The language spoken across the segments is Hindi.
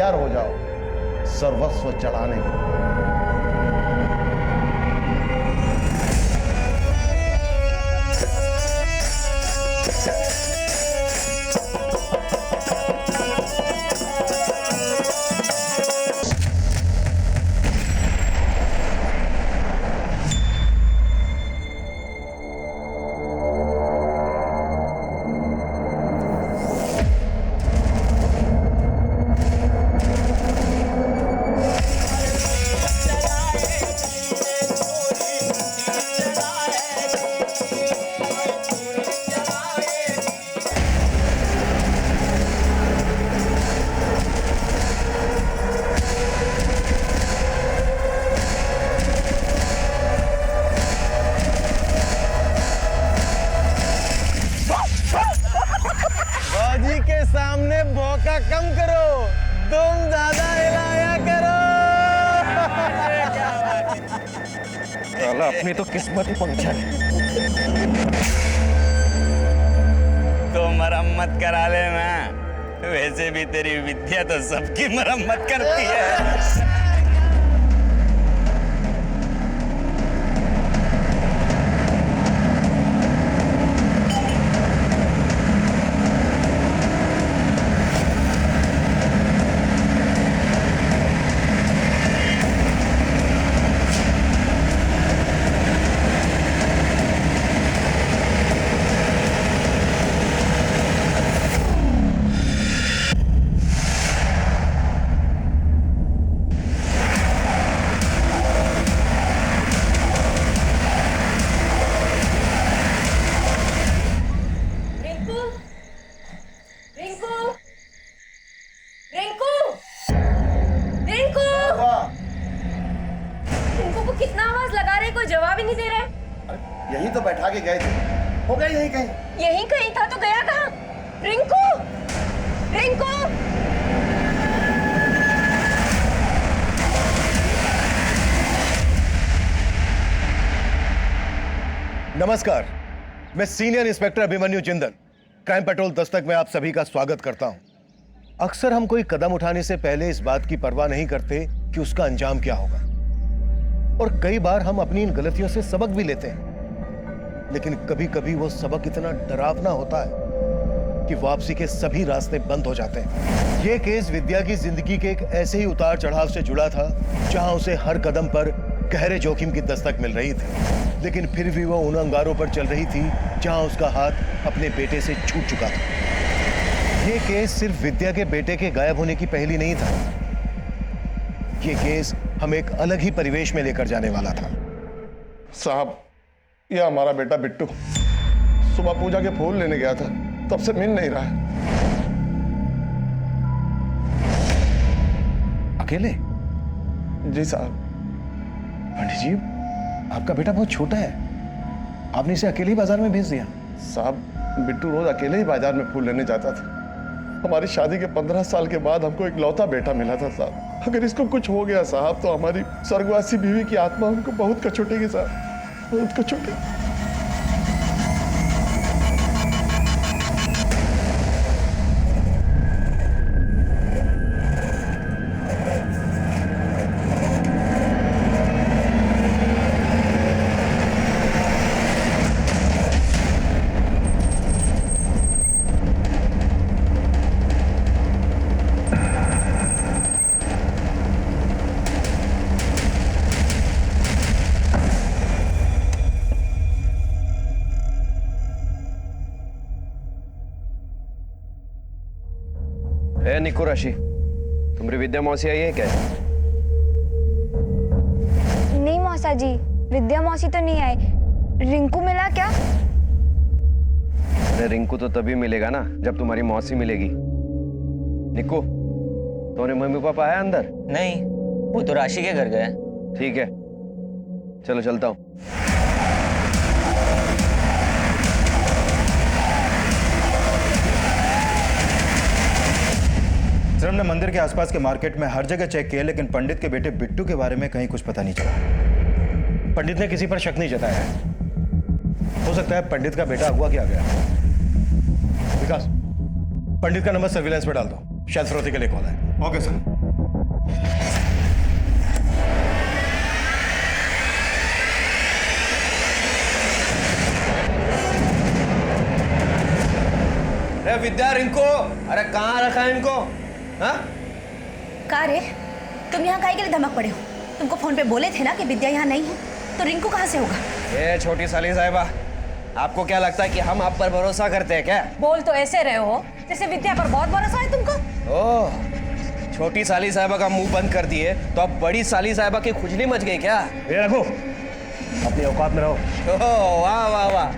तैयार हो जाओ सर्वस्व चढ़ाने के लिए। सामने भौका कम करो, तुम ज्यादा हिलाया करो। साला अपनी तो किस्मत ही पंक्चर है। तो मरम्मत करा ले ना, वैसे भी तेरी विद्या तो सबकी मरम्मत करती है। यही तो बैठा के गए थे, हो गए यही कहीं। यही कहीं था तो गया कहाँ? रिंकू, रिंकू। नमस्कार, मैं senior inspector Abhimanyu Jindal, crime petrol Dastak में आप सभी का स्वागत करता हूं। अक्सर हम कोई कदम उठाने से पहले इस बात की परवाह नहीं करते कि उसका अंजाम क्या होगा, और कई बार हम अपनी इन गलतियों से सबक भी लेते हैं, लेकिन कभी कभी वो सबक इतना डरावना होता है कि वापसी के सभी रास्ते बंद हो जाते हैं। ये केस विद्या की जिंदगी के एक ऐसे ही उतार चढ़ाव से जुड़ा था जहां उसे हर कदम पर गहरे जोखिम की दस्तक मिल रही थी, लेकिन फिर भी वो उन अंगारों पर चल रही थी जहां उसका हाथ अपने बेटे से छूट चुका था। ये केस सिर्फ विद्या के बेटे के गायब होने की पहेली नहीं था, ये केस हमें एक अलग ही परिवेश में लेकर जाने वाला था। साहब, यह हमारा बेटा बिट्टू सुबह पूजा के फूल लेने गया था, तब से मिल नहीं रहा है। अकेले? जी साहब। पंडित जी, आपका बेटा बहुत छोटा है, आपने इसे अकेले ही बाजार में भेज दिया? साहब, बिट्टू रोज अकेले ही बाजार में फूल लेने जाता था। हमारी शादी के 15 साल के बाद हमको एक लौता बेटा मिला था साहब। अगर इसको कुछ हो गया साहब तो हमारी स्वर्गवासी बीवी की आत्मा हमको बहुत कचोटेगी साहब, बहुत कचोटेगी। निको राशि, तुम्हारी विद्या मौसी आई है क्या? नहीं मौसा जी, विद्या मौसी तो नहीं आई। रिंकू मिला क्या? अरे रिंकू तो तभी मिलेगा ना जब तुम्हारी मौसी मिलेगी। निको, तुम्हारे मम्मी पापा आया अंदर? नहीं, वो तो राशि के घर गए। ठीक है, चलो चलता हूँ। सर, हमने मंदिर के आसपास के मार्केट में हर जगह चेक किया, लेकिन पंडित के बेटे बिट्टू के बारे में कहीं कुछ पता नहीं चला। पंडित ने किसी पर शक नहीं जताया है। हो सकता है पंडित का बेटा अगवा किया गया। विकास, पंडित का नंबर सर्विलांस पर डाल दो। शायद फिरौती के लिए कॉल है। Okay sir. अरे विद्या, रिंकू, अरे कहाँ रखा है इनको? हाँ? कहा रे, तुम यहाँ काहे के लिए धमक पड़े हो? तुमको फोन पे बोले थे ना कि विद्या यहाँ नहीं है, तो रिंकू कहाँ से होगा? ये छोटी साली साहिबा, आपको क्या लगता है कि हम आप पर भरोसा करते हैं क्या? बोल तो ऐसे रहे हो जैसे विद्या पर बहुत भरोसा है तुमको। ओह, छोटी साली साहिबा का मुंह बंद कर दिए तो अब बड़ी साली साहिबा की खुजली मच गई क्या? ये रघु, अपनी औकात में रहो। ओह वाह वाह वाह,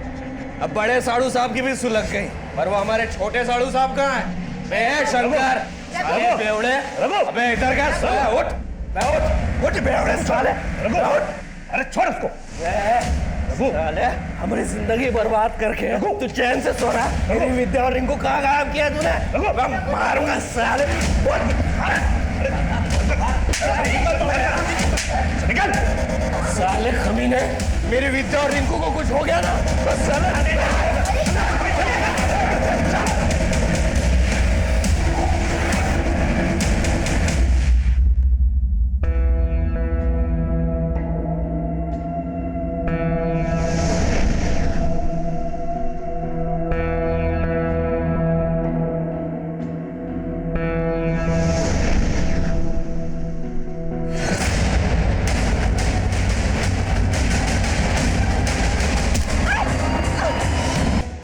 अब बड़े साड़ू साहब की भी सुलग गई, पर वो हमारे छोटे साड़ू साहब कहाँ हैं? बे शंकर, साले बेवड़े, अबे इधर क्या? साले उठ, उठ बेवड़े साले, उठ, अरे छोड़ उसको। साले हमारी जिंदगी बर्बाद करके तू चैन से सो रहा? मेरी विद्या और रिंकू कहाँ गायब किया तूने? मैं मारूंगा साले। निकल। साले कमीने, मेरी विद्या और रिंकू को कुछ हो गया ना बस साले।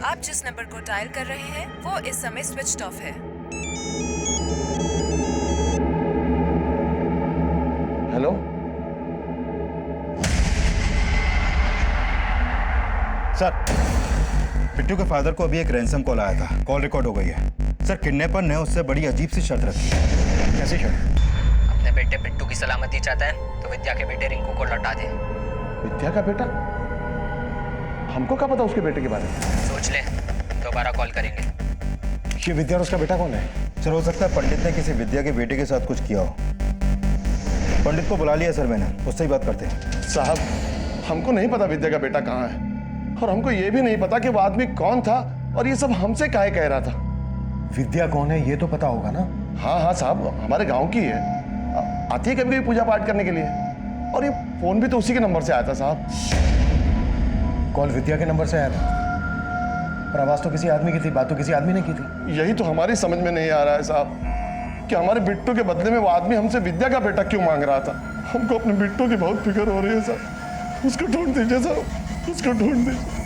आप जिस नंबर को डायल कर रहे हैं वो इस समय स्विच्ड ऑफ है। हेलो, सर, बिट्टू के फादर को अभी एक रैंसम कॉल आया था, कॉल रिकॉर्ड हो गई है। सर, किडनैपर ने उससे बड़ी अजीब सी शर्त रखी है। कैसी शर्त? अपने बेटे बिट्टू की सलामती चाहता है तो विद्या के बेटे रिंकू को लौटा दे। विद्या का बेटा? हमको क्या पता उसके बेटे के बारे में? सोच ले, दोबारा कॉल करेंगे। ये विद्या और उसका बेटा कौन है? सर, हो सकता है पंडित ने किसी विद्या के बेटे के साथ कुछ किया हो। पंडित को बुला लिया सर मैंने, उससे ही बात करते हैं। साहब, हमको नहीं पता विद्या का बेटा कहाँ है, और हमको ये भी नहीं पता कि वो आदमी कौन था और ये सब हमसे काहे कह रहा था। विद्या कौन है ये तो पता होगा ना? हाँ हाँ साहब, हमारे गांव की है, आती है कभी कभी पूजा पाठ करने के लिए, और ये फोन भी तो उसी के नंबर से आया था साहब। कॉल विद्या के नंबर से आया था, पर आवाज तो किसी आदमी की थी, बात तो किसी आदमी ने की थी। यही तो हमारी समझ में नहीं आ रहा है साहब कि हमारे बिट्टू के बदले में वो आदमी हमसे विद्या का बेटा क्यों मांग रहा था। हमको अपने बिट्टू की बहुत फिक्र हो रही है साहब, उसको ढूंढ दीजिए साहब, उसको ढूंढ दीजिए।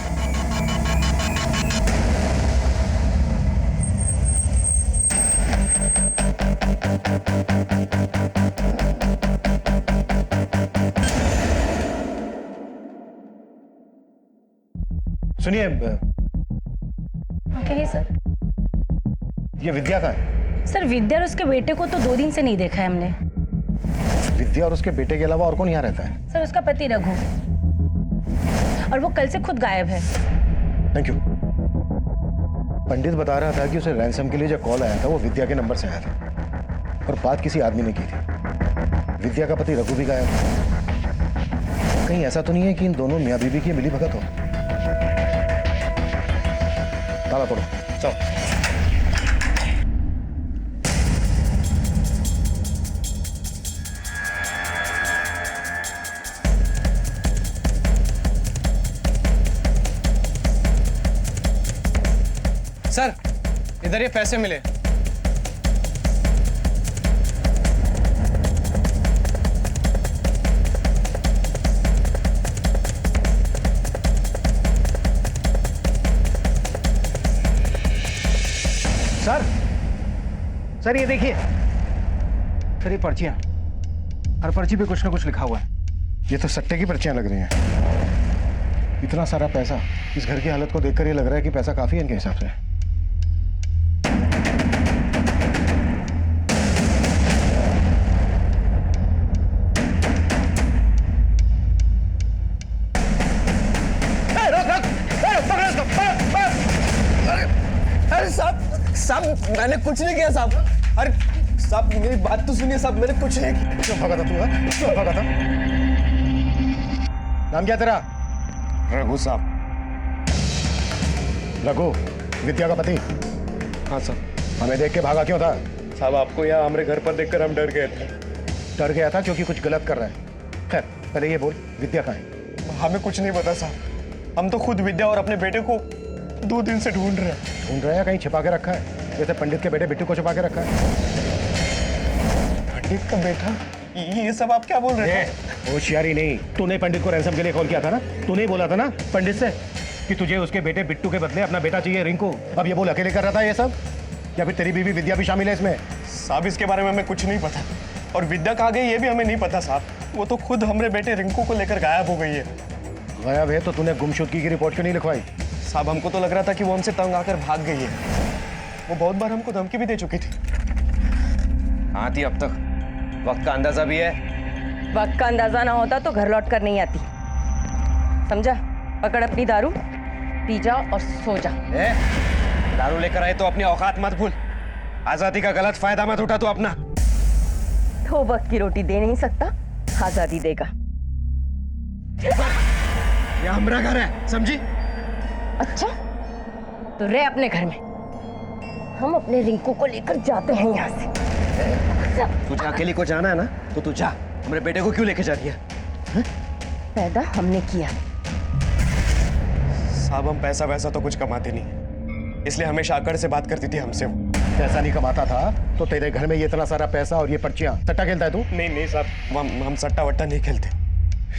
सुनिए, कहिए सर। ये विद्या का है? सर, विद्या और उसके बेटे को तो 2 दिन से नहीं देखा है हमने। विद्या और उसके बेटे के अलावा और कौन यहाँ रहता है? सर, उसका पति रघु, और वो कल से खुद गायब है। Thank you. पंडित बता रहा था कि उसे रैंसम के लिए जो कॉल आया था वो विद्या के नंबर से आया था, और बात किसी आदमी ने की थी। विद्या का पति रघु भी गायब है। कहीं ऐसा तो नहीं है कि इन दोनों मियाँ बीवी की मिली भगत हो? ताला तोड़ो, चलो। सर, इधर ये पैसे मिले। सर ये देखिए, सर ये पर्चियां, हर पर्ची पे कुछ ना कुछ लिखा हुआ है। ये तो सट्टे की पर्चियां लग रही हैं। इतना सारा पैसा, इस घर की हालत को देखकर ये लग रहा है कि पैसा काफी है इनके हिसाब से। अरे साहब, मैंने कुछ नहीं किया साहब। अरे साहब, मेरी बात तो सुनिए साहब, मैंने कुछ नहीं किया। क्यों भागा था तू? क्यों भागा था? नाम क्या तेरा? रघु साहब। रघु, विद्या का पति? हाँ सर। हमें देख के भागा क्यों था? साहब आपको यहाँ हमारे घर पर देखकर हम डर गए थे। डर गया था क्योंकि कुछ गलत कर रहा है। खैर पहले ये बोल, विद्या कहाँ है? हमें कुछ नहीं पता साहब, हम तो खुद विद्या और अपने बेटे को 2 दिन से ढूंढ रहे हैं। ढूंढ रहा है? कहीं छिपा के रखा है जैसे पंडित के बेटे बिट्टू को छिपा के रखा है? पंडित का बेटा? ये सब आप क्या बोल रहे हैं? होशियारी नहीं, तूने पंडित को रैंसम के लिए कॉल किया था ना? तूने ही बोला था ना पंडित से कि तुझे उसके बेटे बिट्टू के बदले अपना बेटा चाहिए रिंकू। अब ये बोल अकेले कर रहा था ये सब, या फिर तेरी बीवी विद्या भी शामिल है इसमें? साहब इसके बारे में हमें कुछ नहीं पता, और विद्या कहाँ गई ये भी हमें नहीं पता साहब। वो तो खुद हमारे बेटे रिंकू को लेकर गायब हो गई है। गायब है तो तूने गुमशुदगी की रिपोर्ट क्यों नहीं लिखवाई? साहब हमको तो लग रहा था कि वो हमसे तंग आकर भाग गई है। वो बहुत बार हमको धमकी भी दे चुकी थी। हाँ थी अब तक, वक्त का अंदाजा भी है। वक्त का अंदाजा ना होता तो घर लौट कर नहीं आती, समझा? पकड़ अपनी दारू, पी जा और सो जा। दारू लेकर आए तो अपनी औकात मत भूल, आजादी का गलत फायदा मत उठा तू अपना। तो वक्त की रोटी दे नहीं सकता, आजादी देगा। ये हमारा घर है, समझी? अच्छा तो रह अपने घर में, हम अपने रिंकू को लेकर जाते हैं यहाँ से। तुझे अकेली को जाना है ना तो तू जा, हमारे बेटे को क्यों लेके जा रही है? पैदा हमने किया। साहब हम पैसा वैसा तो कुछ कमाते नहीं, इसलिए हमेशा आकर से बात करती थी हमसे। वो पैसा नहीं कमाता था तो तेरे घर में ये इतना सारा पैसा और ये पर्चियां, सट्टा खेलता है तू? नहीं साहब, हम सट्टा वट्टा नहीं खेलते।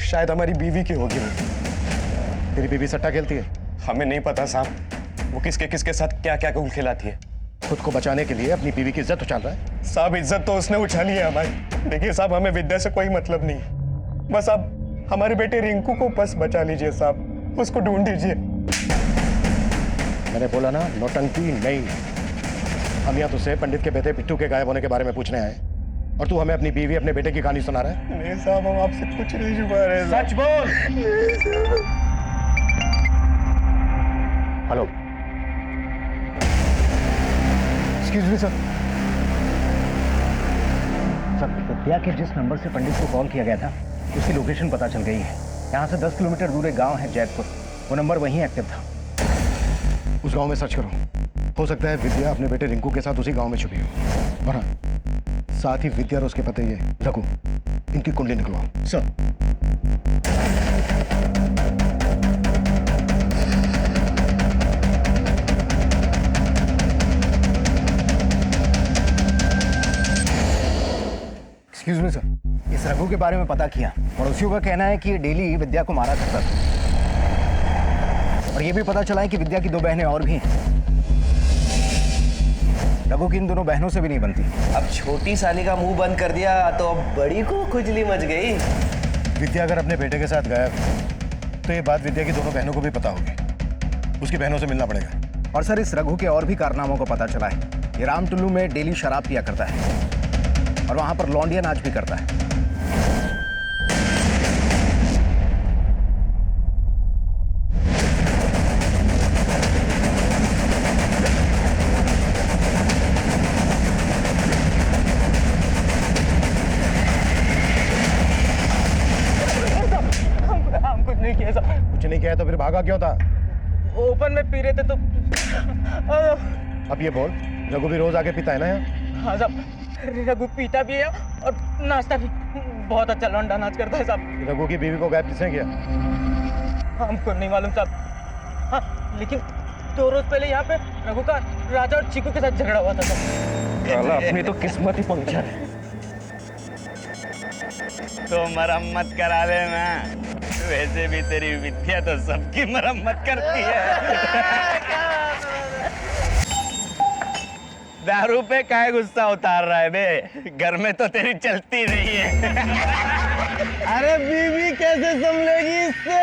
शायद हमारी बीवी की होगी वो। तेरी बीवी सट्टा खेलती है? हमें नहीं पता साहब, वो किसके साथ क्या क्या खेल खिलाती है। खुद को बचाने के लिए अपनी बीवी की इज्जत उछाल रहा है? साहब इज्जत तो उसने उछाली है हमारी। देखिए साहब हमें विद्या से कोई मतलब नहीं है, बस आप हमारे बेटे रिंकू को बस बचा लीजिए साहब, उसको ढूंढ दीजिए। मैंने बोला ना नौटंकी नहीं। हम यहाँ तुझसे पंडित के बेटे बिट्टू के गायब होने के बारे में पूछने आए और तू हमें अपनी बीवी अपने बेटे की कहानी सुना रहा है। नहीं साहब हम आपसे कुछ नहीं छुपा रहे। सच बोल। Hello, excuse me sir. Sir Vidya के जिस नंबर से पंडित को कॉल किया गया था उसकी लोकेशन पता चल गई है। यहाँ से 10 किलोमीटर दूर एक गांव है जैतपुर, वो नंबर वहीं एक्टिव था। उस गांव में सर्च करो, हो सकता है विद्या अपने बेटे रिंकू के साथ उसी गांव में छुपी हो। और हाँ, साथ ही विद्या और उसके पति ये रघु, इनकी कुंडली निकलवाओ। सर एक्सक्यूज मी सर, इस रघु के बारे में पता किया। पड़ोसियों का कहना है कि ये डेली विद्या को मारा करता था, और ये भी पता चला है कि विद्या की 2 बहनें और भी हैं। रघु की इन दोनों बहनों से भी नहीं बनती। अब छोटी साली का मुंह बंद कर दिया तो अब बड़ी को खुजली मच गई। विद्या अगर अपने बेटे के साथ गायब तो ये बात विद्या की दोनों बहनों को भी पता होगी। उसकी बहनों से मिलना पड़ेगा। और सर इस रघु के और भी कारनामों को पता चला है। ये राम टुल्लू में डेली शराब पिया करता है और वहां पर लौंडिया नाच भी करता है। कुछ नहीं किया तो फिर भागा क्यों था? ओपन में पी रहे थे तो। अब ये बोल, रघु भी रोज आके पीता है ना यहाँ? हाँ साहब, रघु पीता भी है और नाचता भी। बहुत अच्छा लौंडा नाच करता है साहब। रघु की बीवी को गायब किसने किया? हमको नहीं मालूम साहब। हाँ लेकिन 2 रोज पहले यहाँ पे रघु का राजा और चीकू के साथ झगड़ा हुआ था साहब। अपनी तो किस्मत ही पंक्चर है। तो मरम्मत करा ले मैं, वैसे भी तेरी विद्या तो सबकी मरम्मत करती है। दारू पे काहे गुस्सा उतार रहा है बे? घर में तो तेरी चलती नहीं है। अरे बीवी कैसे संभलेगी इससे?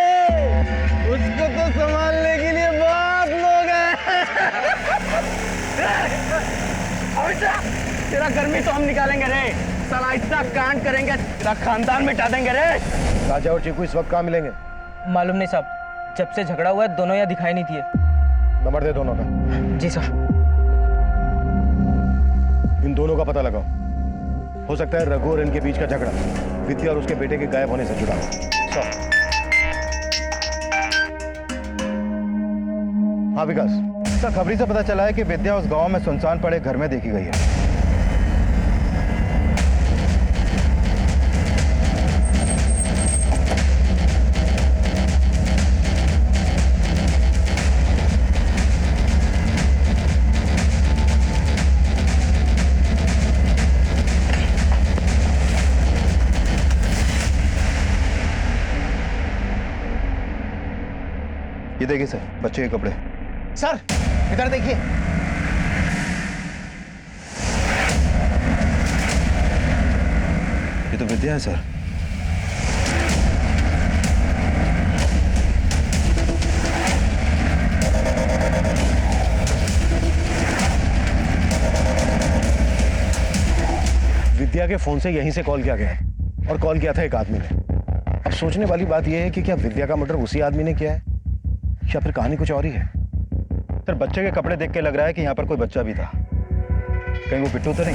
उसको तो संभालने के लिए बहुत लोग हैं। तेरा गर्मी तो हम निकालेंगे रे, साला इतना कांड करेंगे तेरा खानदान मिटा देंगे रे। राजा और चीकू इस वक्त कहाँ मिलेंगे? मालूम नहीं साहब, जब से झगड़ा हुआ है दोनों यहाँ दिखाई नहीं दिए। नंबर दे दोनों का। जी सर। इन दोनों का पता लगाओ, हो सकता है रघु और इनके बीच का झगड़ा विद्या और उसके बेटे के गायब होने से जुड़ा हो। हाँ विकास। सर खबरी से पता चला है कि विद्या उस गांव में सुनसान पड़े घर में देखी गई है। देखिए सर, बच्चे के कपड़े। सर इधर देखिए। ये तो विद्या है सर। विद्या के फोन से यहीं से कॉल किया गया और कॉल किया था एक आदमी ने। अब सोचने वाली बात यह है कि क्या विद्या का मर्डर उसी आदमी ने किया है या फिर कहानी कुछ और ही है। सर बच्चे के कपड़े देख के लग रहा है कि यहाँ पर कोई बच्चा भी था। कहीं वो बिट्टू तो नहीं?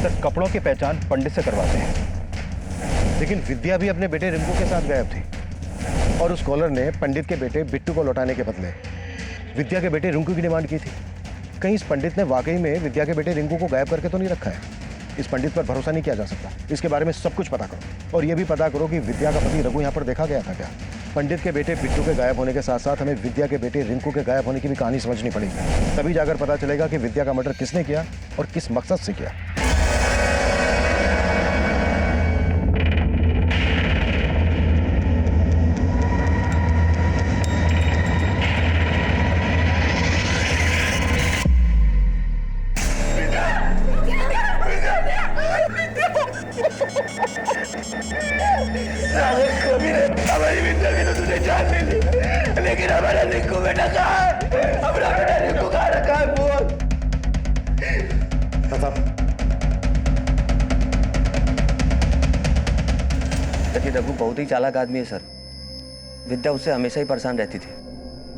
सर कपड़ों की पहचान पंडित से करवाते हैं। लेकिन विद्या भी अपने बेटे रिंकू के साथ गायब थी और उस कॉलर ने पंडित के बेटे बिट्टू को लौटाने के बदले विद्या के बेटे रिंकू की डिमांड की थी। कहीं इस पंडित ने वाकई में विद्या के बेटे रिंकू को गायब करके तो नहीं रखा है। इस पंडित पर भरोसा नहीं किया जा सकता। इसके बारे में सब कुछ पता करो और यह भी पता करो कि विद्या का पति रघु यहाँ पर देखा गया था क्या। पंडित के बेटे बिट्टू के गायब होने के साथ साथ हमें विद्या के बेटे रिंकू के गायब होने की भी कहानी समझनी पड़ेगी। तभी जाकर पता चलेगा कि विद्या का मर्डर किसने किया और किस मकसद से किया। हमारी विद्या की तो तूने जान ले ली, लेकिन हमारा रिंकू बेटा कहाँ है? हमारा बेटा रिंकू कहाँ रखा है? बोल। लेकिन रघु बहुत ही चालाक आदमी है सर। विद्या उससे हमेशा ही परेशान रहती थी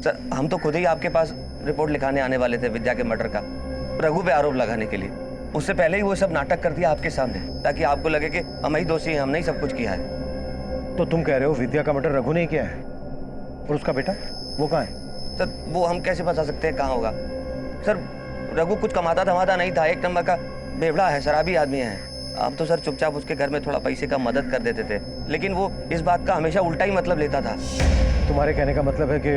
सर। हम तो खुद ही आपके पास रिपोर्ट लिखाने आने वाले थे विद्या के मर्डर का, रघु पे आरोप लगाने के लिए। उससे पहले ही वो सब नाटक कर दिया आपके सामने, ताकि आपको लगे कि हम ही दोषी हैं, हमने ही सब कुछ किया है। तो तुम कह रहे हो विद्या का मर्डर रघु ने किया है और उसका बेटा वो कहाँ है? सर वो हम कैसे बता सकते हैं कहाँ होगा? सर रघु कुछ कमाता धमाता नहीं था, एक नंबर का बेवड़ा है, शराबी आदमी है। आप तो सर चुपचाप उसके घर में थोड़ा पैसे का मदद कर देते थे, लेकिन वो इस बात का हमेशा उल्टा ही मतलब लेता था। तुम्हारे कहने का मतलब है कि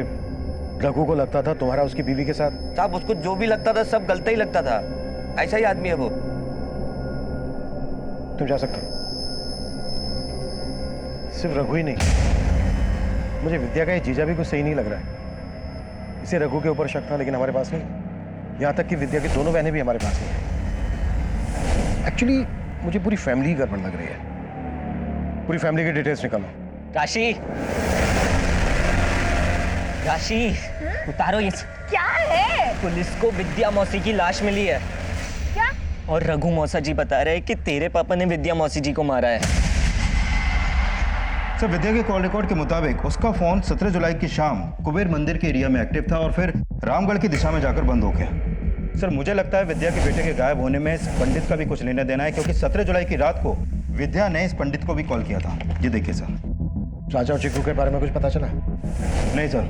रघु को लगता था तुम्हारा उसकी बीवी के साथ? साहब उसको जो भी लगता था सब गलत ही लगता था, ऐसा ही आदमी है वो। तुम जा सकते हो। सिर्फ रघु ही नहीं, मुझे विद्या का ये जीजा भी कुछ सही नहीं लग रहा है। इसे रघु के ऊपर शक था लेकिन हमारे पास नहीं। यहां तक कि विद्या की दोनों बहनें भी हमारे पास नहीं। एक्चुअली मुझे पूरी फैमिली ही गड़बड़ लग रही है। पूरी फैमिली की डिटेल्स निकालो। राशि, राशि उतारो ये। क्या है? पुलिस को विद्या मौसी की लाश मिली है। क्या? और रघु मौसा जी बता रहे हैं कि तेरे पापा ने विद्या मौसी जी को मारा है। सर विद्या के कॉल रिकॉर्ड के मुताबिक उसका फोन 17 जुलाई की शाम कुबेर मंदिर के एरिया में एक्टिव था और फिर रामगढ़ की दिशा में जाकर बंद हो गया। सर मुझे लगता है विद्या के बेटे के गायब होने में इस पंडित का भी कुछ लेना देना है, क्योंकि 17 जुलाई की रात को विद्या ने इस पंडित को भी कॉल किया था। ये देखिए सर। राजा और चिक्कू के बारे में कुछ पता चला? नहीं सर,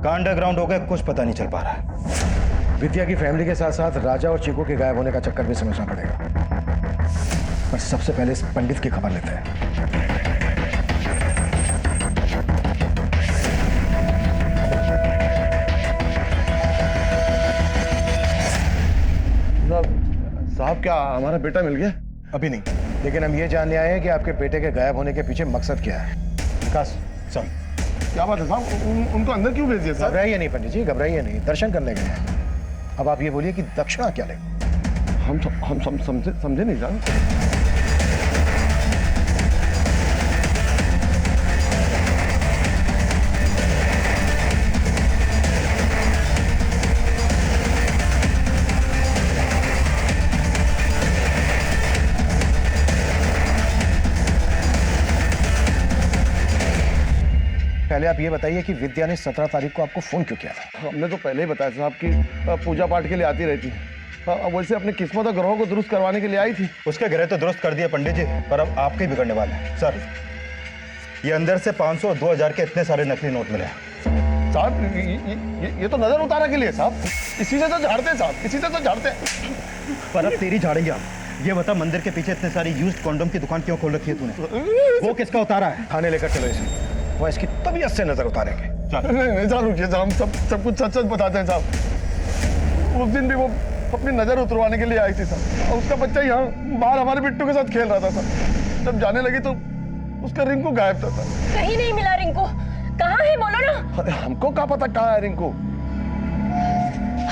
का अंडरग्राउंड हो गया, कुछ पता नहीं चल पा रहा है। विद्या की फैमिली के साथ साथ राजा और चिक्कू के गायब होने का चक्कर भी समझना पड़ेगा। पर सबसे पहले इस पंडित की खबर लेते हैं। साहब क्या हमारा बेटा मिल गया? अभी नहीं, लेकिन हम ये जानने आए हैं कि आपके बेटे के गायब होने के पीछे मकसद क्या है। विकास चल। क्या बात है साहब, उनको अंदर क्यों भेज दिया साहब? घबराइए नहीं पंडित जी, घबराइए नहीं, दर्शन करने गए हैं। अब आप ये बोलिए कि दक्षिणा क्या लेंगे? हम समझे नहीं साहब। पहले आप ये बताइए कि विद्या ने 17 तारीख को आपको फोन क्यों किया था? हमने तो पहले ही बताया साहब कि पूजा पाठ के लिए आती रहती है। वैसे अपने किस्मत और ग्रहों को दुरुस्त करवाने के लिए आई थी। उसके ग्रह तो दुरुस्त कर दिया पंडित जी, पर अब आपके ही बिगड़ने वाले हैं। सर ये अंदर से 500 और 2000 के इतने सारे नकली नोट मिले हैं। साहब ये तो नजर उतारा के लिए साहब, इसी से तो झाड़ते हैं साहब, इसी से तो झाड़ते हैं। पर अब तेरी झाड़ेंगे आप। ये बता मंदिर के पीछे इतने सारी यूज्ड कॉन्डोम की दुकान क्यों खोल रखी है तूने? वो किसका उतारा है? थाने लेकर चलो इसे, वो इसकी तबीयत से नजर उतारेंगे। नहीं साहब रुकिए साहब, हम सब कुछ सच सच बताते हैं साहब। उस दिन भी वो अपनी नजर उतरवाने के लिए आई थी साहब, और उसका बच्चा यहाँ बाहर हमारे बिट्टू के साथ खेल रहा था। जब जाने लगी तो उसका रिंकू गायब था। कहीं नहीं मिला रिंकू, कहाँ है बोलो ना। अरे हमको क्या पता कहाँ है रिंकू।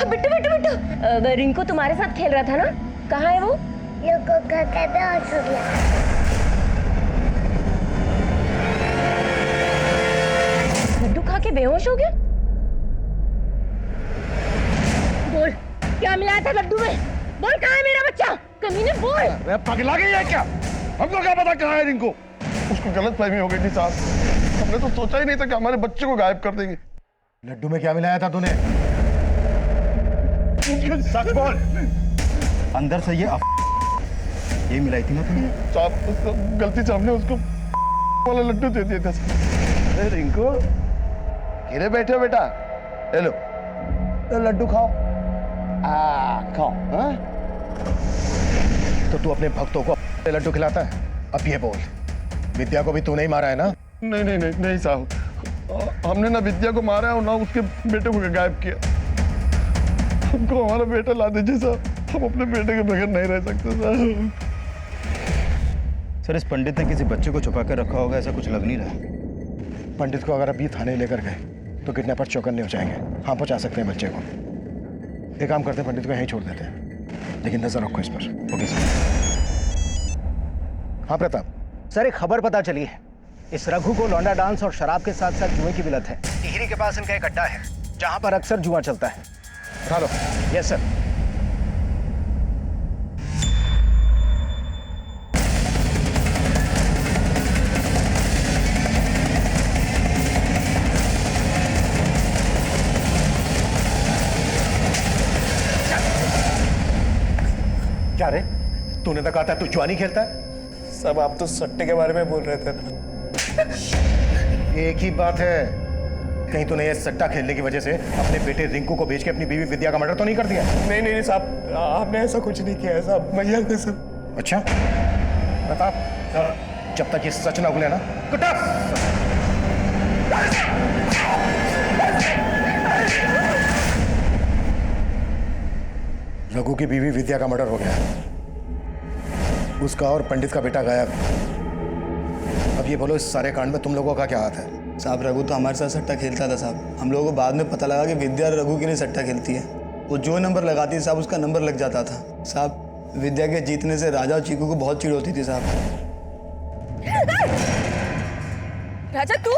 बिट्टू बिट्टू बिट्टू, रिंकू तुम्हारे साथ खेल रहा था ना, कहाँ है वो? लड्डू खा के बेहोश हो गया। बोल क्या मिलाया था लड्डू में, बोल कहाँ है मेरा बच्चा, कमीने बोल। पगला गई है क्या? हमको क्या पता कहाँ है रिंकू। उसको गलत फहमी हो गई थी साहब, हमने तो सोचा ही नहीं था कि हमारे बच्चे को गायब कर देंगे। लड्डू में क्या मिलाया था तूने? सच बोल। अंदर से ये मिलाई थी ना तुमने? साहब गलती से हमने उसको वाला लड्डू दे दिया था। अरे रिंकू गिरे बैठे बेटा, ले लो तो लड्डू खाओ। खाओ। हाँ? तो तू अपने भक्तों को लड्डू खिलाता है? अब ये बोल, विद्या को भी तू नहीं मारा है ना? नहीं नहीं नहीं नहीं साहब, हमने ना विद्या को मारा है और ना उसके बेटे को गायब किया। हमको हमारा बेटा ला दीजिए साहब, हम अपने बेटे के बगैर नहीं रह सकते साहब। सर इस पंडित ने किसी बच्चे को छुपा कर रखा होगा, ऐसा कुछ लग नहीं रहा। पंडित को अगर अभी थाने लेकर गए तो किडनैपर चौकन्ने हो जाएंगे। हाँ पहुंचा सकते हैं बच्चे को। एक काम करते हैं, पंडित को यहीं छोड़ देते हैं, लेकिन नजर रखो इस पर। Okay sir. हाँ प्रताप सर, एक खबर पता चली है, इस रघु को लौंडा डांस और शराब के साथ साथ जुए की भी लत है। टिहरी के पास इनका एक अड्डा है जहां पर अक्सर जुआ चलता है। उठा लो। Yes sir. क्या रे, तूने तो कहा था तू जुआ नहीं खेलता है? सब आप तो सट्टे के बारे में बोल रहे थे ना। एक ही बात है, कहीं तूने ये सट्टा खेलने की वजह से अपने बेटे रिंकू को बेच के अपनी बीवी विद्या का मर्डर तो नहीं कर दिया? नहीं नहीं साहब, आपने ऐसा कुछ नहीं किया है साहब, भैया ने सब। अच्छा प्रताप सर, जब तक ये सच ना उगले ना रघु की बीवी विद्या का मर्डर हो गया, उसका और पंडित का बेटा गायब। अब ये बोलो, इस सारे कांड में तुम लोगों का क्या हाथ है? साहब रघु तो हमारे साथ सट्टा खेलता था साहब, हम लोगों को बाद में पता लगा कि विद्या रघु के लिए सट्टा खेलती है। वो जो नंबर लगाती थी साहब उसका नंबर लग जाता था साहब। विद्या के जीतने से राजा और चीकू को बहुत चिढ़ होती थी साहब। राजा तू,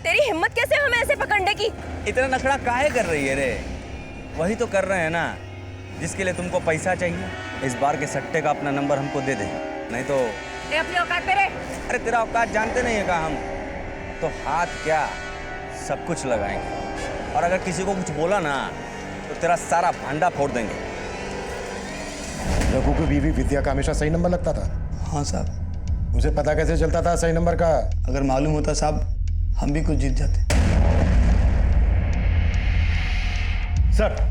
तेरी हिम्मत कैसे हमें ऐसे पकड़ने की? इतना नखड़ा काहे कर रही है रे? वही तो कर रहे हैं ना जिसके लिए तुमको पैसा चाहिए। इस बार के सट्टे का अपना नंबर हमको दे दे, नहीं तो अपनी औकात पे रे। अरे तेरा औकात जानते नहीं है का हम तो हाथ क्या सब कुछ लगाएंगे, और अगर किसी को कुछ बोला ना तो तेरा सारा भांडा फोड़ देंगे। रघु की बीवी विद्या का हमेशा सही नंबर लगता था? हाँ साहब। उसे पता कैसे चलता था सही नंबर का? अगर मालूम होता साहब हम भी कुछ जीत जाते। सर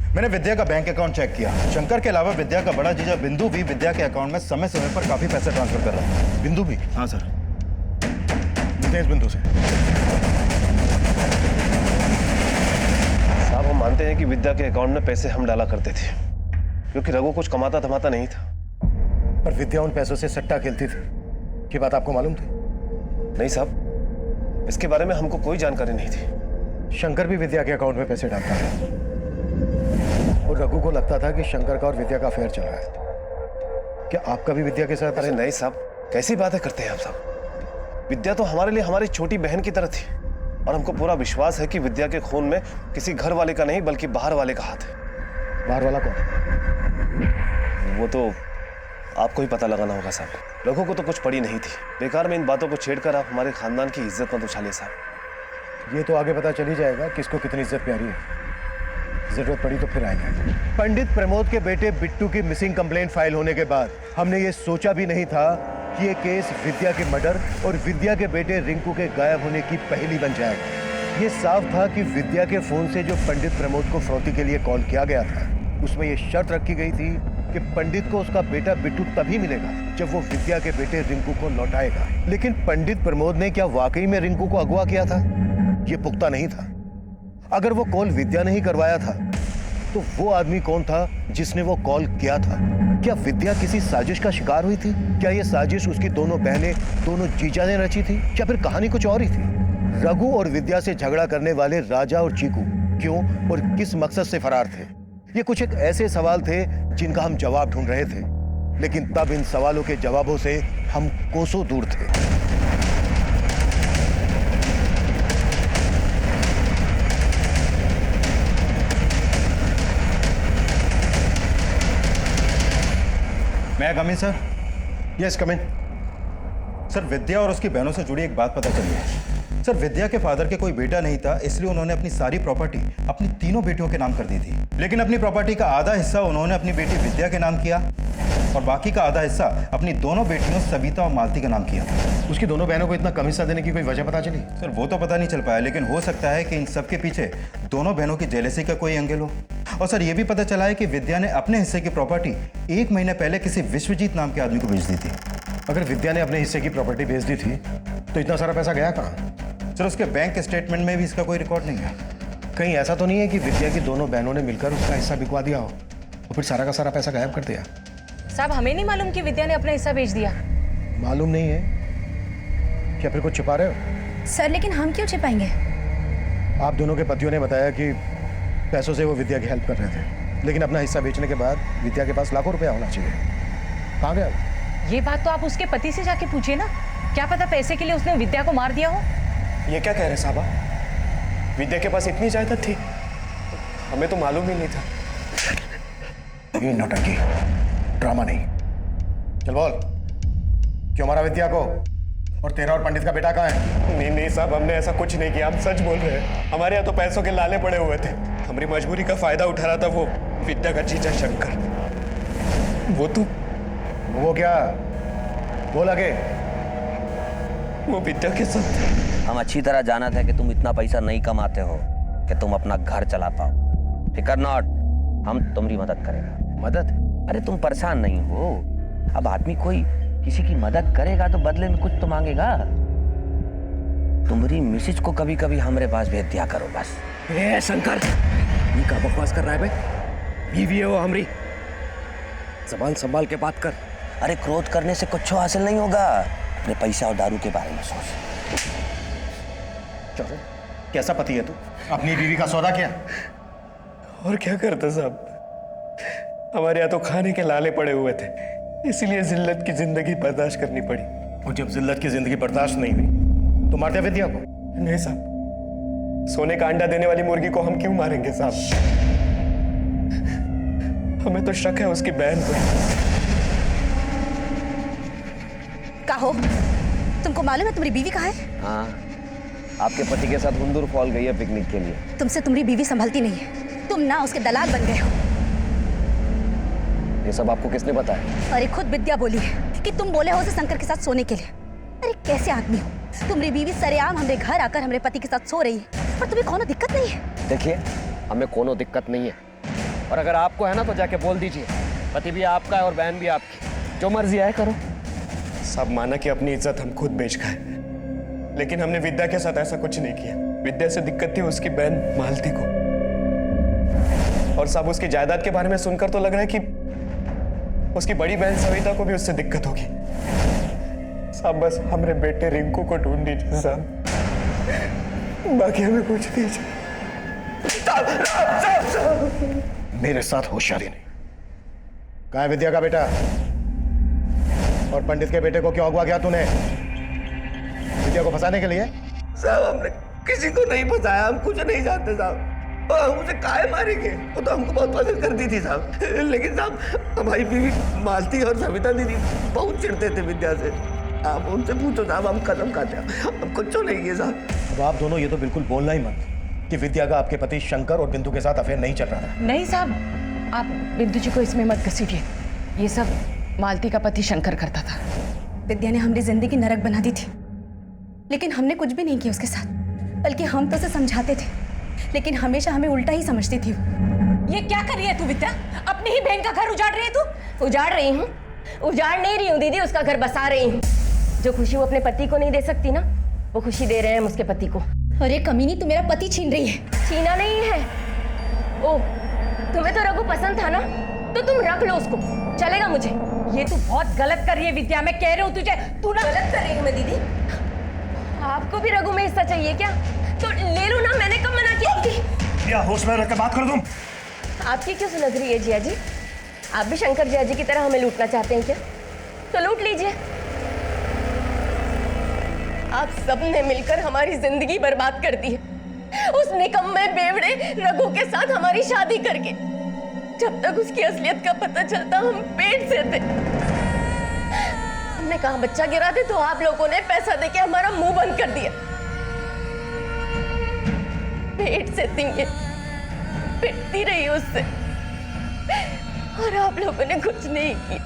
मैंने विद्या का बैंक अकाउंट चेक किया, शंकर के अलावा विद्या का बड़ा जीजा बिंदु भी विद्या के अकाउंट में समय समय पर काफी पैसे ट्रांसफर कर रहा है। बिंदु भी? हाँ सर। इस बिंदु से साहब हम मानते हैं कि विद्या के अकाउंट में पैसे हम डाला करते थे, क्योंकि रघु कुछ कमाता धमाता नहीं था। पर विद्या उन पैसों से सट्टा खेलती थी, ये बात आपको मालूम थी? नहीं साहब, इसके बारे में हमको कोई जानकारी नहीं थी। शंकर भी विद्या के अकाउंट में पैसे डालता है और रघु को लगता था कि शंकर का और विद्या का अफेयर चल रहा है। क्या आपका भी विद्या के साथ? अरे नहीं साहब, कैसी बातें करते हैं आप साहब। विद्या तो हमारे लिए हमारी छोटी बहन की तरह थी, और हमको पूरा विश्वास है कि विद्या के खून में किसी घर वाले का नहीं बल्कि बाहर वाले का हाथ है। बाहर वाला कौन? वो तो आपको ही पता लगाना होगा साहब। रघु को तो कुछ पड़ी नहीं थी, बेकार में इन बातों को छेड़कर आप हमारे खानदान की इज्जत मत उछालिए साहब। ये तो आगे पता चल ही जाएगा किसको कितनी इज्जत प्यारी है। जरूरत पड़ी तो फिर आएंगे। पंडित प्रमोद के बेटे बिट्टू की मिसिंग कंप्लेंट फाइल होने के बाद हमने ये सोचा भी नहीं था कि ये केस विद्या के मर्डर और विद्या के बेटे रिंकू के गायब होने की पहेली बन जाएगा। ये साफ था कि विद्या के फोन से जो पंडित प्रमोद को फिरौती के लिए कॉल किया गया था, उसमें ये शर्त रखी गई थी कि पंडित को उसका बेटा बिट्टू तभी मिलेगा जब वो विद्या के बेटे रिंकू को लौटाएगा। लेकिन पंडित प्रमोद ने क्या वाकई में रिंकू को अगवा किया था? ये पुख्ता नहीं था। अगर वो कॉल विद्या ने ही करवाया था तो वो आदमी कौन था जिसने वो कॉल किया था? क्या विद्या किसी साजिश का शिकार हुई थी? क्या ये साजिश उसकी दोनों बहनें, दोनों जीजा ने रची थी, या फिर कहानी कुछ और ही थी? रघु और विद्या से झगड़ा करने वाले राजा और चीकू क्यों और किस मकसद से फरार थे? ये कुछ एक ऐसे सवाल थे जिनका हम जवाब ढूंढ रहे थे, लेकिन तब इन सवालों के जवाबों से हम कोसों दूर थे। मैं कम इन सर? यस कम इन। सर, विद्या और उसकी बहनों से जुड़ी एक बात पता चली है। सर, विद्या के फादर के कोई बेटा नहीं था, इसलिए उन्होंने अपनी सारी प्रॉपर्टी अपनी तीनों बेटियों के नाम कर दी थी। लेकिन अपनी प्रॉपर्टी का आधा हिस्सा उन्होंने अपनी बेटी विद्या के नाम किया और बाकी का आधा हिस्सा अपनी दोनों बेटियों सविता और मालती का नाम किया। उसकी दोनों बहनों को इतना कम हिस्सा देने की कोई वजह पता चली? सर, वो तो पता नहीं चल पाया, लेकिन हो सकता है कि इन सब के पीछे दोनों बहनों की जेलसी का कोई एंगल हो। और सर, ये भी पता चला है कि विद्या ने अपने हिस्से की प्रॉपर्टी 1 महीने पहले किसी विश्वजीत नाम के आदमी को बेच दी थी। अगर विद्या ने अपने हिस्से की प्रॉपर्टी बेच दी थी तो इतना सारा पैसा गया कहाँ? सर, उसके बैंक स्टेटमेंट में भी इसका कोई रिकॉर्ड नहीं है। कहीं ऐसा तो नहीं है कि विद्या की दोनों बहनों ने मिलकर उसका हिस्सा बिकवा दिया हो और फिर सारा का सारा पैसा गायब कर दिया? साहब, हमें नहीं मालूम कि विद्या ने अपना हिस्सा बेच दिया। मालूम नहीं है? क्या फिर कुछ छिपा रहे हो? सर, लेकिन हम क्यों छिपाएंगे? आप दोनों के पतियों ने बताया कि पैसों से वो विद्या की हेल्प कर रहे थे, लेकिन अपना हिस्सा बेचने के बाद विद्या के पास लाखों रुपया होना चाहिए। कहाँ गया? ये बात तो आप उसके पति से जाके पूछिए ना। क्या पता पैसे के लिए उसने विद्या को मार दिया हो। ये क्या कह रहे साहबा? विद्या के पास इतनी जायदाद थी? हमें तो मालूम ही नहीं था। ये नौटंकी, ड्रामा नहीं। चल बोल, क्यों मारा विद्या को? और तेरा और पंडित का बेटा कहाँ है? नहीं नहीं साहब, हमने ऐसा कुछ नहीं किया। हम सच बोल रहे हैं। हमारे यहाँ तो पैसों के लाले पड़े हुए थे। हमारी मजबूरी का फायदा उठा रहा था वो विद्या का जीजा शंकर। वो क्या? बोल आगे। वो विद्या के साथ। हम अच्छी तरह जाना था कि तुम इतना पैसा नहीं कमाते हो कि तुम अपना घर चला पाओ। फिकर नॉट, हम तुम्हारी मदद करेंगे। मदद? अरे तुम परेशान नहीं हो। अब आदमी कोई किसी की मदद करेगा तो बदले में कुछ तो मांगेगा। तुम्हारी मिसेज को कभी कभी हमारे पास भेज दिया करो बस। ए शंकर, ये क्या बकवास कर रहा है बे? बीवी है वो हमारी, जबान संभाल के बात कर। अरे क्रोध करने से कुछ हासिल नहीं होगा। अपने पैसा और दारू के बारे में सोच। चलो, कैसा पति है तू? अपनी बीवी का सौदा किया? और क्या करते साहब, हमारे यहाँ तो खाने के लाले पड़े हुए थे, इसीलिए जिल्लत की जिंदगी बर्दाश्त करनी पड़ी। और जब जिल्लत की जिंदगी बर्दाश्त नहीं हुई तो मारते विद्या को? नहीं साहब, सोने का अंडा देने वाली मुर्गी को हम क्यों मारेंगे साहब? हमें तो शक है उसकी बहन पर। कहो, तुमको मालूम है तुम्हारी बीवी कहाँ है? हाँ, आपके पति के साथ हुंदुर फॉल गई है पिकनिक के लिए। तुमसे तुम्हारी बीवी संभलती नहीं है। तुम ना उसके दलाल बन गए हो। ये सब आपको किसने बताया? अरे खुद विद्या बोली है कि तुम बोले हो उसे शंकर के साथ सोने के लिए। अरे कैसे आदमी हो? तुम्हारी बीवी सरेआम हमारे घर आकर हमारे पति के साथ सो रही है और तुम्हें कोनो दिक्कत नहीं है? देखिए, हमें कोनो दिक्कत नहीं है, और अगर आपको है ना तो जाके बोल दीजिए। पति भी आपका है और बहन भी आपकी, जो मर्जी आए करो। सब माना कि अपनी इज्जत हम खुद बेच खाए, लेकिन हमने विद्या के साथ ऐसा कुछ नहीं किया। विद्या से दिक्कत थी उसकी बहन मालती को, और सब उसकी जायदाद के बारे में सुनकर तो लग रहा है कि उसकी बड़ी बहन सविता को भी उससे दिक्कत होगी। साहब बस हमारे बेटे रिंकू को ढूंढ दीजिए साहब, बाकी हमें कुछ दीजिए। मेरे साथ होशियारी नहीं। कहाँ है विद्या का बेटा? और पंडित के बेटे को क्यों अगवा किया तूने? विद्या को फंसाने के लिए? साहब, हमने किसी को नहीं फंसाया, हम कुछ नहीं जानते साहब। हम उसे काहे मारेंगे? वो तो हमको बहुत पसंद करती थी साहब, लेकिन साहब हमारी बीवी मालती और सविता दीदी बहुत चिढ़ते थे विद्या से। आप उनसे पूछो साहब, हम कसम खाते हैं हम कुछ नहीं किए साहब। अब आप दोनों ये तो बिल्कुल बोलना ही मत कि विद्या का आपके पति शंकर और बिंदु के साथ अफेयर नहीं चल रहा था। नहीं साहब, आप बिंदु जी को इसमें मत घसीटिए। ये सब मालती का पति शंकर करता था। विद्या ने हमारी जिंदगी नरक बना दी थी, लेकिन हमने कुछ भी नहीं किया उसके साथ। बल्कि हम तो उसे समझाते थे, लेकिन हमेशा हमें उल्टा ही समझती थी। ये क्या कर रही है तू विद्या? अपनी ही बहन का घर उजाड़ रही है तू? उजाड़ रही हूँ? उजाड़ नहीं रही हूँ दीदी, उसका घर बसा रही हूँ। जो खुशी वो अपने पति को नहीं दे सकती ना, वो खुशी दे रहे हैं हम उसके पति को। अरे कमीनी, तू मेरा पति छीन रही है। छीना नहीं है। ओ, तुम्हें तो रघु पसंद था ना, तो तुम रख लो उसको, चलेगा मुझे। ये तू बहुत गलत कर रही है विद्या, मैं कह रही हूँ तुझे। तू ना गलत कर रही हूँ मैं दीदी। आपको भी रघु में हिस्सा चाहिए क्या? तो ले लो ना, मैंने कब मना किया थी? या होश में रख के बात कर तुम। आपकी क्यों सुलग रही है जिया जी? आप भी शंकर जिया जी की तरह हमें लूटना चाहते हैं क्या? तो लूट लीजिए। आप सबने मिलकर हमारी जिंदगी बर्बाद कर दी है, उस निकम्मे बेवड़े रघु के साथ हमारी शादी करके। जब तक उसकी असलियत का पता चलता हम पेट से थे। हमने कहा बच्चा गिरा दे, तो आप लोगों ने पैसा देके हमारा मुंह बंद कर दिया। पेट से थी ये, पिटती रही उससे, और आप लोगों ने कुछ नहीं किया,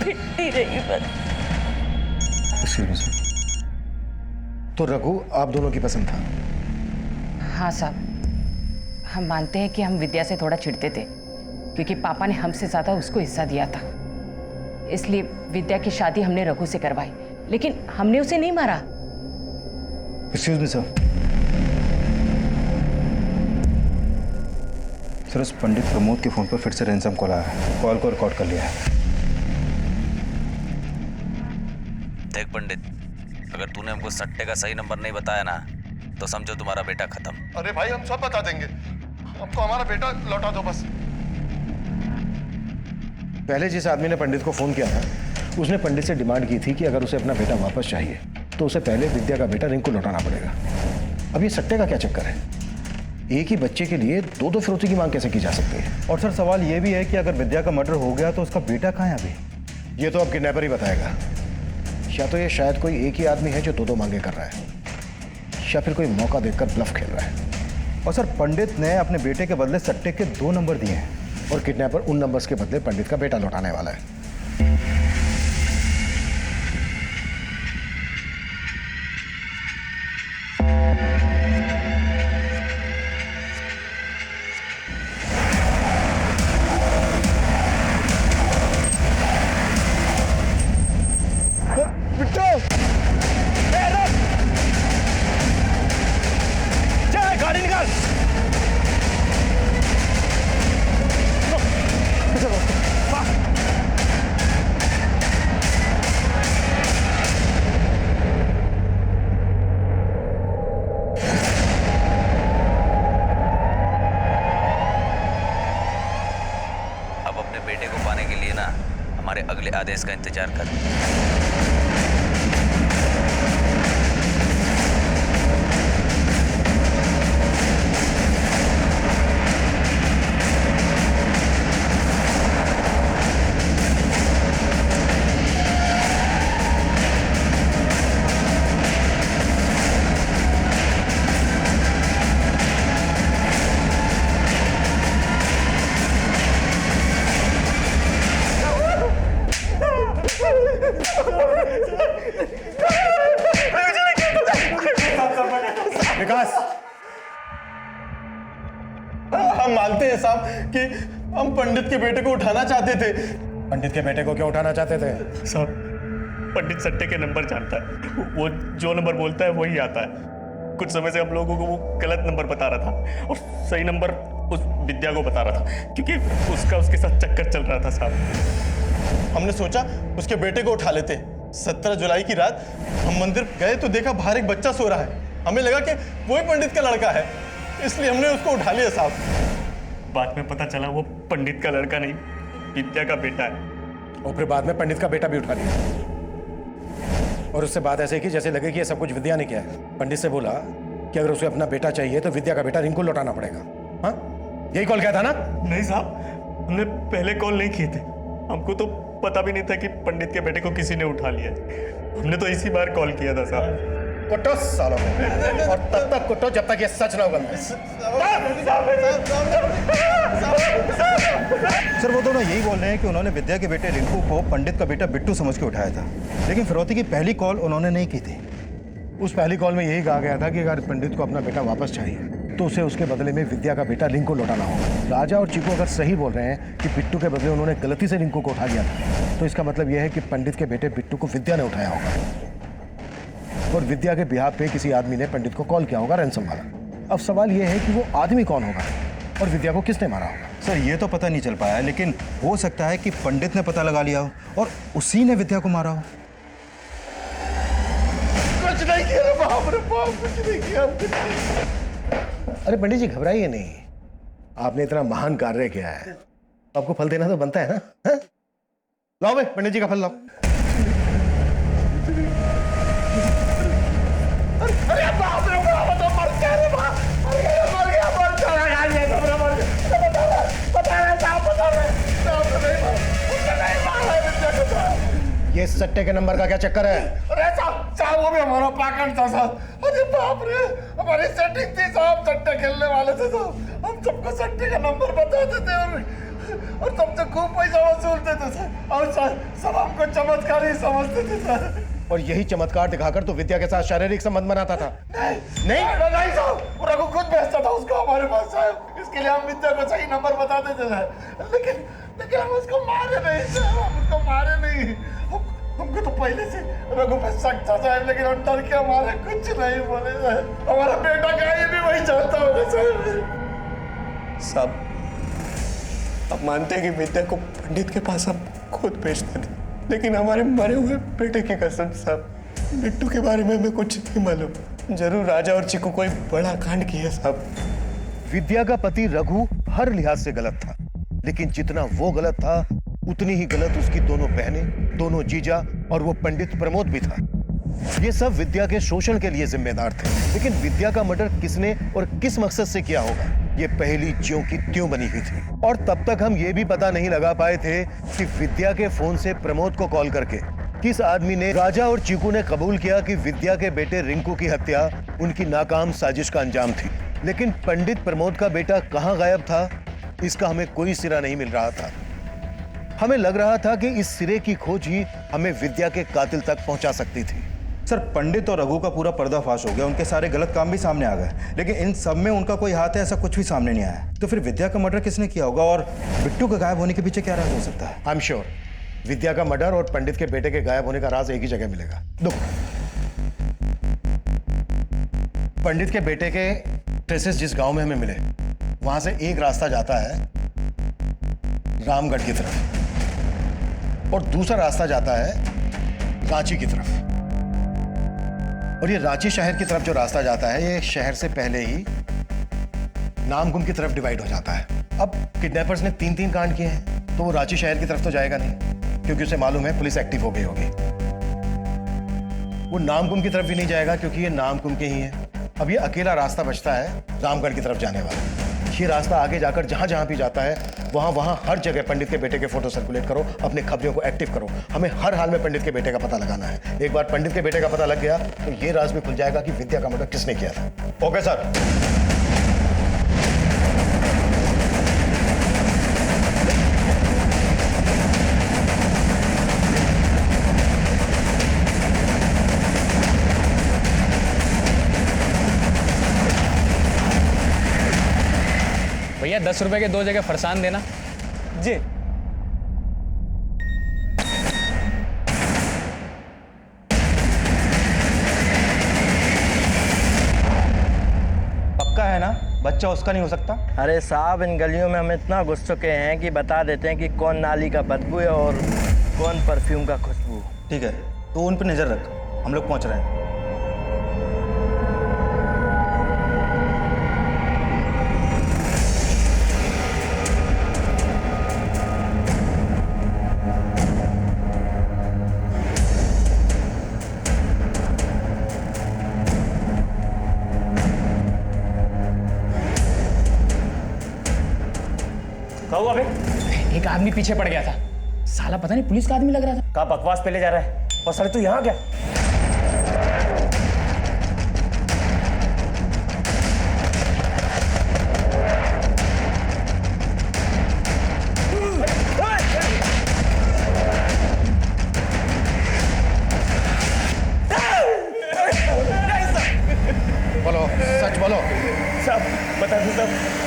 पिटती रही बस। तो रघु आप दोनों की पसंद था? हाँ साहब, हम मानते हैं कि हम विद्या से थोड़ा चिढ़ते थे, क्योंकि पापा ने हमसे ज्यादा उसको हिस्सा दिया था। इसलिए विद्या की शादी हमने रघु से करवाई, लेकिन हमने उसे नहीं मारा। Excuse me sir. सर, उस पंडित प्रमोद के फोन पर फिर से रैंसम कॉल आया है। कॉल को रिकॉर्ड कर लिया है। देख पंडित, अगर तूने हमको सट्टे का सही नंबर नहीं बताया ना, तो समझो तुम्हारा बेटा खत्म। अरे भाई हम सब बता देंगे, हमको हमारा बेटा लौटा दो बस। पहले जिस आदमी ने पंडित को फोन किया था, उसने पंडित से डिमांड की थी कि अगर उसे अपना बेटा वापस चाहिए तो उसे पहले विद्या का बेटा रिंकू लौटाना पड़ेगा। अब ये सट्टे का क्या चक्कर है? एक ही बच्चे के लिए दो दो फिरौती की मांग कैसे की जा सकती है? और सर सवाल ये भी है कि अगर विद्या का मर्डर हो गया तो उसका बेटा कहाँ है अभी? ये तो अब किडनैपर ही बताएगा। या तो ये शायद कोई एक ही आदमी है जो दो दो मांगे कर रहा है, या फिर कोई मौका देखकर ब्लफ खेल रहा है। और सर, पंडित ने अपने बेटे के बदले सट्टे के 2 नंबर दिए हैं, और किडनैपर उन नंबर्स के बदले पंडित का बेटा लौटाने वाला है। गाड़ी निकाल। अब अपने बेटे को पाने के लिए ना हमारे अगले आदेश का इंतजार कर। विकास, हम मानते हैं साहब कि हम पंडित के बेटे को उठाना चाहते थे। पंडित के बेटे को क्यों उठाना चाहते थे? साहब, पंडित सट्टे के नंबर जानता है, वो जो नंबर बोलता है वही आता है। कुछ समय से हम लोगों को वो गलत नंबर बता रहा था और सही नंबर उस विद्या को बता रहा था, क्योंकि उसके साथ चक्कर चल रहा था साहब। हमने सोचा उसके बेटे को उठा लेते। 17 जुलाई की रात हम मंदिर गए तो देखा बाहर एक बच्चा सो रहा है। हमें लगा कि वही पंडित का लड़का है, इसलिए हमने उसको उठा लिया साहब। बाद में पता चला वो पंडित का लड़का नहीं, विद्या का बेटा है। और फिर बाद में पंडित का बेटा भी उठा लिया, और उससे बात ऐसे की जैसे लगे कि ये सब कुछ विद्या ने किया है। पंडित से बोला कि अगर उसे अपना बेटा चाहिए तो विद्या का बेटा रिंकू लौटाना पड़ेगा। हाँ, यही कॉल किया था ना? नहीं साहब, हमने पहले कॉल नहीं किए थे। हमको तो पता भी नहीं था कि पंडित के बेटे को किसी ने उठा लिया। हमने तो इसी बार कॉल किया था साहब। कुटो सालों में, और तब तक कुटो जब तक ये सच ना उगले। सर, वो दोनों यही बोल रहे हैं कि उन्होंने विद्या के बेटे रिंकू को पंडित का बेटा बिट्टू समझ के उठाया था, लेकिन फिरौती की पहली कॉल उन्होंने नहीं की थी। उस पहली कॉल में यही कहा गया था कि अगर पंडित को अपना बेटा वापस चाहिए तो उसे उसके बदले में विद्या का बेटा रिंकू लौटाना होगा। राजा और चीकू अगर सही बोल रहे हैं कि बिट्टू के बदले उन्होंने गलती से रिंकू को उठा लिया था, तो इसका मतलब यह है कि पंडित के बेटे बिट्टू को विद्या ने उठाया होगा, और विद्या के बिहाफ पे किसी आदमी ने पंडित को कॉल किया होगा रैंसम वाला। अब सवाल यह है कि वो आदमी कौन होगा और विद्या को किसने मारा होगा? सर, ये तो पता नहीं चल पाया, लेकिन हो सकता है कि पंडित ने पता लगा लिया हो और उसी ने विद्या को मारा हो। कुछ नहीं बाप रे बाप, कुछ नहीं किया हमने। अरे पंडित जी घबराइए नहीं, आपने इतना महान कार्य किया है, आपको फल देना तो बनता है ना। हा? लाओ भाई पंडित जी का फल लाओ। अरे बाप रे बाप, तो मर गया रे बाप, मर गया मर चला गया, मर गया। बता रहे साहब, बता रहे साहब, नहीं मारा विद्या को साहब। ये सट्टे के नंबर का क्या चक्कर है? अरे साहब वो भी हमारा पाकट था साहब। अरे बाप रे, हमारी सेटिंग थी साहब, सट्टे खेलने वाले थे साहब। हम सबको सट्टे का नंबर बताते थे और सबसे खूब पैसा वसूलते थे सर, और सब हमको चमत्कार ही समझते थे सर। और यही चमत्कार दिखाकर तो विद्या के साथ शारीरिक संबंध बनाता था। नहीं साहब, रघु खुद भेजता था उसको हमारे पास साहब। इसके लिए हम विद्या को सही नंबर बताते थे सर, लेकिन हम उसको मारे नहीं साहब, हम उसको मारे नहीं। हमको तो पहले से रघु पे शक था साहब, लेकिन हम डर के हमारे कुछ नहीं बोले साहब। हमारा बेटा क्या ये भी वही चाहता होगा साहब। आप मानते हैं कि विद्या को पंडित के पास हम खुद भेजते थे, लेकिन हमारे मरे हुए बेटे की कसम साहब, बिट्टू के बारे में हमें कुछ नहीं मालूम। जरूर राजा और चिकू कोई बड़ा कांड किया साहब। विद्या का पति रघु हर लिहाज से गलत था, लेकिन जितना वो गलत था उतनी ही गलत उसकी दोनों बहनें, दोनों जीजा और वो पंडित प्रमोद भी था। ये सब विद्या के शोषण के लिए जिम्मेदार थे, लेकिन विद्या का मर्डर किसने और किस मकसद से किया होगा, ये पहली ज्यों की त्यों बनी हुई थी। और तब तक हम ये भी पता नहीं लगा पाए थे कि विद्या के फोन से प्रमोद को कॉल करके किस आदमी ने, राजा और चीकू ने कबूल किया कि विद्या के बेटे रिंकू की हत्या उनकी नाकाम साजिश का अंजाम थी। लेकिन पंडित प्रमोद का बेटा कहाँ गायब था, इसका हमें कोई सिरा नहीं मिल रहा था। हमें लग रहा था कि इस सिरे की खोज ही हमें विद्या के कातिल तक पहुंचा सकती थी। सर पंडित और रघु का पूरा पर्दाफाश हो गया, उनके सारे गलत काम भी सामने आ गए, लेकिन इन सब में उनका कोई हाथ है ऐसा कुछ भी सामने नहीं आया। तो फिर विद्या का मर्डर किसने किया होगा और बिट्टू के गायब होने के पीछे क्या राज हो सकता है? आई एम श्योर विद्या का मर्डर और पंडित के बेटे के गायब होने का राज एक ही जगह मिलेगा। पंडित के बेटे के ट्रेसेस जिस गांव में हमें मिले, वहां से एक रास्ता जाता है रामगढ़ की तरफ और दूसरा रास्ता जाता है रांची की तरफ। और ये रांची शहर की तरफ जो रास्ता जाता है, ये शहर से पहले ही नामकुम की तरफ डिवाइड हो जाता है। अब किडनैपर्स ने 3 कांड किए हैं, तो वो रांची शहर की तरफ तो जाएगा नहीं, क्योंकि उसे मालूम है पुलिस एक्टिव हो गई होगी। वो नामकुम की तरफ भी नहीं जाएगा, क्योंकि ये नामकुम के ही है। अब ये अकेला रास्ता बचता है रामगढ़ की तरफ जाने वाला। ये रास्ता आगे जाकर जहां जहां भी जाता है, वहां हर जगह पंडित के बेटे के फोटो सर्कुलेट करो, अपने खबरों को एक्टिव करो। हमें हर हाल में पंडित के बेटे का पता लगाना है। एक बार पंडित के बेटे का पता लग गया तो ये राज भी खुल जाएगा कि विद्या का मर्डर किसने किया था। Okay sir. भैया 10 रुपए के 2 जगह फरसान देना। जी। पक्का है ना, बच्चा उसका नहीं हो सकता? अरे साहब, इन गलियों में हम इतना घुस चुके हैं कि बता देते हैं कि कौन नाली का बदबू है और कौन परफ्यूम का खुशबू। ठीक है, तो उन पर नजर रख, हम लोग पहुंच रहे हैं। एक आदमी पीछे पड़ गया था, साला पता नहीं पुलिस का आदमी लग रहा था। कहाँ बकवास पहले जा रहा है, और सर तू यहाँ क्या? बोलो, सच बोलो। सब बता दो सब।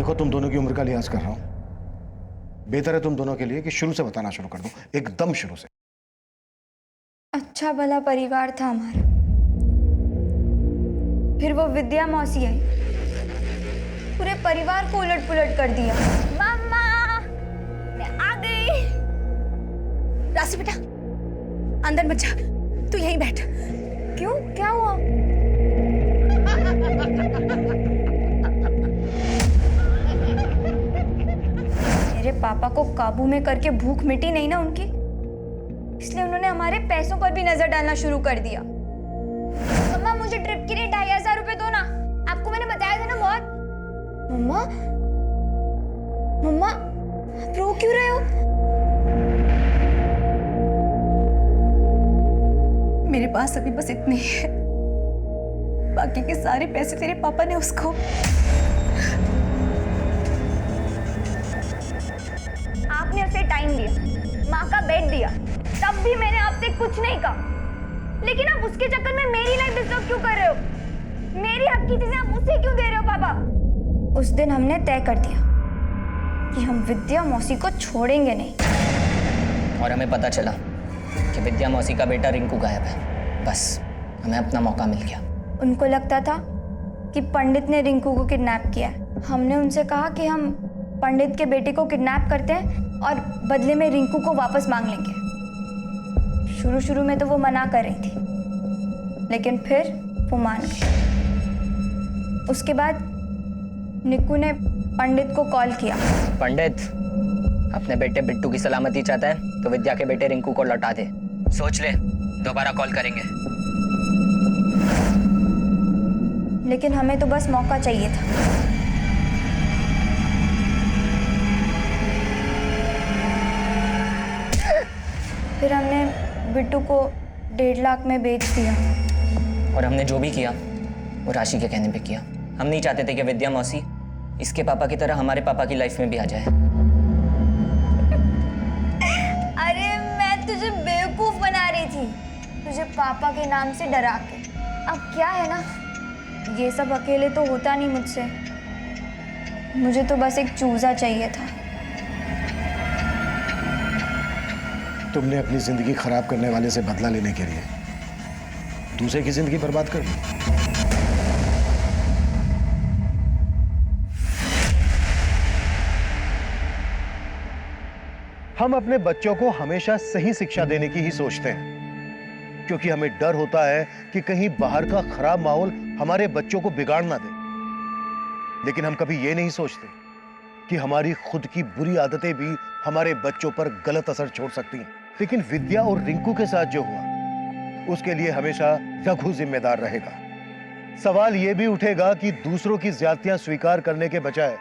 देखो, तुम दोनों की उम्र का लिहाज कर रहा हूं। बेहतर है तुम दोनों के लिए कि शुरू से बताना शुरू कर दो, एकदम शुरू से। अच्छा भला परिवार था हमारा, फिर वो विद्या मौसी आई, पूरे परिवार को उलट पुलट कर दिया। मम्मा, मैं आ गई। राशि बेटा, अंदर मत जा, तू यहीं बैठ। क्यों, क्या हुआ? मेरे पापा को काबू में करके भूख मिटी नहीं ना उनकी, इसलिए उन्होंने हमारे पैसों पर भी नजर डालना शुरू कर दिया। मम्मा, मुझे ट्रिप के लिए 2500 रुपए दो ना, आपको मैंने बताया था ना बहुत। मम्मा, मम्मा, आप रो क्यों रहे हो? मेरे पास अभी बस इतने ही है, बाकी के सारे पैसे तेरे पापा ने उसको। आपने उसे टाइम दिया, माँ का बेड दिया, तब भी मैंने आपसे कुछ नहीं कहा। लेकिन आप उसके चक्कर में मेरी लाइफ डिस्टर्ब क्यों कर रहे हो? मेरी हक की चीजें आप उसे क्यों दे रहे हो पापा? उस दिन हमने तय कर दिया कि हम विद्या मौसी को छोड़ेंगे नहीं। और हमें पता चला कि विद्या मौसी का बेटा रिंकू गायब है। बस हमें अपना मौका मिल गया। उनको लगता था कि पंडित ने रिंकू को किडनैप किया है। हमने उनसे कहा कि हम पंडित के बेटे को किडनैप करते हैं और बदले में रिंकू को वापस मांग लेंगे। शुरू शुरू में तो वो मना कर रही थी, लेकिन फिर वो मान गई। उसके बाद निक्कू ने पंडित को कॉल किया। पंडित अपने बेटे बिट्टू की सलामती चाहता है तो विद्या के बेटे रिंकू को लौटा दे। सोच ले, दोबारा कॉल करेंगे। लेकिन हमें तो बस मौका चाहिए था। फिर हमने बिट्टू को 1.5 लाख में बेच दिया। और हमने जो भी किया वो राशि के कहने पे किया। हम नहीं चाहते थे कि विद्या मौसी इसके पापा की तरह हमारे पापा की लाइफ में भी आ जाए। अरे मैं तुझे बेवकूफ बना रही थी, तुझे पापा के नाम से डरा के। अब क्या है ना, ये सब अकेले तो होता नहीं मुझसे। मुझे तो बस एक चूजा चाहिए था। तुमने अपनी जिंदगी खराब करने वाले से बदला लेने के लिए दूसरे की जिंदगी बर्बाद कर दी। हम अपने बच्चों को हमेशा सही शिक्षा देने की ही सोचते हैं, क्योंकि हमें डर होता है कि कहीं बाहर का खराब माहौल हमारे बच्चों को बिगाड़ ना दे। लेकिन हम कभी ये नहीं सोचते कि हमारी खुद की बुरी आदतें भी हमारे बच्चों पर गलत असर छोड़ सकती हैं। लेकिन विद्या और रिंकू के साथ जो हुआ, उसके लिए हमेशा रघु जिम्मेदार रहेगा। सवाल यह भी उठेगा कि दूसरों की ज्यादतियां स्वीकार करने के बजाय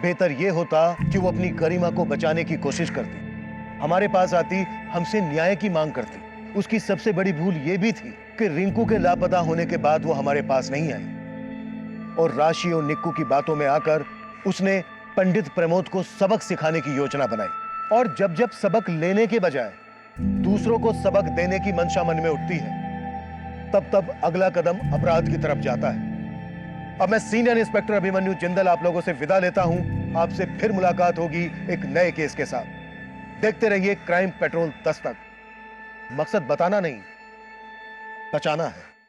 बेहतर यह होता कि वो अपनी गरिमा को बचाने की कोशिश करती, हमारे पास आती, हमसे न्याय की मांग करती। उसकी सबसे बड़ी भूल यह भी थी कि रिंकू के लापता होने के बाद वो हमारे पास नहीं आई और राशि और निक्कू की बातों में आकर उसने पंडित प्रमोद को सबक सिखाने की योजना बनाई। और जब जब सबक लेने के बजाय दूसरों को सबक देने की मंशा मन में उठती है, तब तब अगला कदम अपराध की तरफ जाता है। अब मैं सीनियर इंस्पेक्टर अभिमन्यु जिंदल आप लोगों से विदा लेता हूं। आपसे फिर मुलाकात होगी एक नए केस के साथ। देखते रहिए क्राइम पेट्रोल दस्तक। मकसद बताना नहीं, बचाना है।